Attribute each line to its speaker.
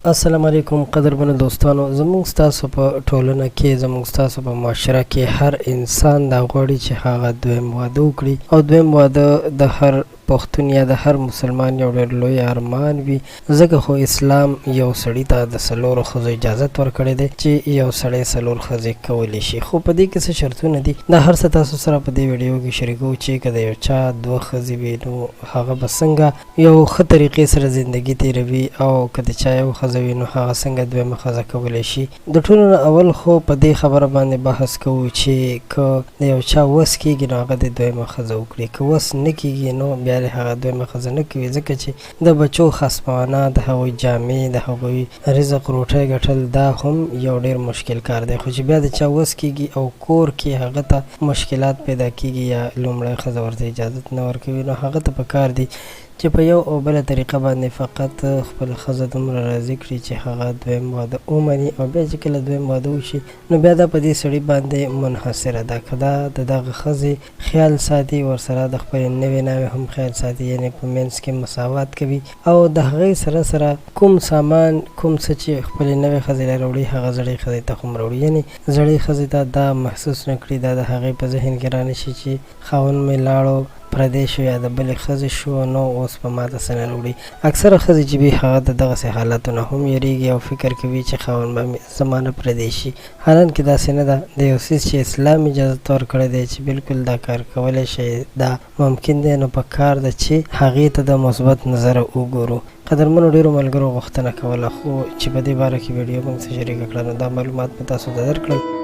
Speaker 1: السلام علیکم قدرمنو دوستانو، زموږ ستاسو په ټولنه کې، زموږ ستاسو په معاشره کې هر انسان دا غواړي چې هغه دویم واده وکړي، او دویم واده د هر پښتون یا د هر مسلمان یو ډېر لوی ارمان وي. ځکه خو اسلام یو سړي ته د څلورو ښځو اجازت ورکړی دی چې یو سړی څلور ښځې کولی شي. خو په دې کې څه شرطونه دي، دا هر څه تاسو سره په دې ویډیو کې شریکوو چې که د یو چا دوه ښځې وي نو هغه به څنګه یو ښه طریقې سره زندګي تېروي، او که د چا یو ښځه وي نو هغه څنګه دویمه ښځه کولی شي. د ټولو نه اول خو په دې خبره باندې بحث کوو چې که د یو چا وس کېږي نو هغه د دویمه ښځه وکړي، که وس نه کېږي نو بیا هغه دویمه ښځه نه کوي. ځکه چې د بچو خصمانه، د هغوی جامې، د هغوی رزق روټۍ ګټل دا هم یو ډېر مشکل کار دی. خو چې بیا د چا وس کېږي او کور کې هغه ته مشکلات پیدا کېږي یا لومړی ښځه ورته اجازت نه ورکوي، نو هغه ته پکار دی چې په یو او بله طریقه باندې فقط خپله ښځه دومره راضي کړي چې هغه دویم واده ومني، او بیا چې کله دویم واده وشي نو بیا دا په دې سړي باندې منحصره ده. که دا د دغه ښځې خیال ساتي، ورسره د خپلې نوې ناوې هم خیال ساتي، یعنې په منځ کې مساوات کوي، او د هغې سره سره کوم سامان، کوم څه چې خپلې نوې ښځې له راوړي هغه زړې ښځې ته هم راوړي، یعنې زړې ښځې ته دا محسوس نه کړي، دا د هغې په ذهن کې را نه شي چې خاوند مې لاړو پردی شو یا د بلې ښځې شو نو اوس په ما ته څه نه راوړي. اکثره ښځې چې وي هغه د دغسې حالاتو نه هم یېرېږي او فکر کوي چې خاوند به زما نه پردی شي. حالانکې داسې نه ده. د یو څیز چې اسلام اجازت ورکړی دی چې بالکل دا کار کولی شئ، دا ممکن دی، نو په کار ده چې هغې ته د مثبت نظره وګورو. قدرمنو ډېرو ملګرو غوښتنه کوله خو چې په دې باره کې ویډیو موږ څه شریکه کړه، نو دا معلومات مې تاسو ته درکړل.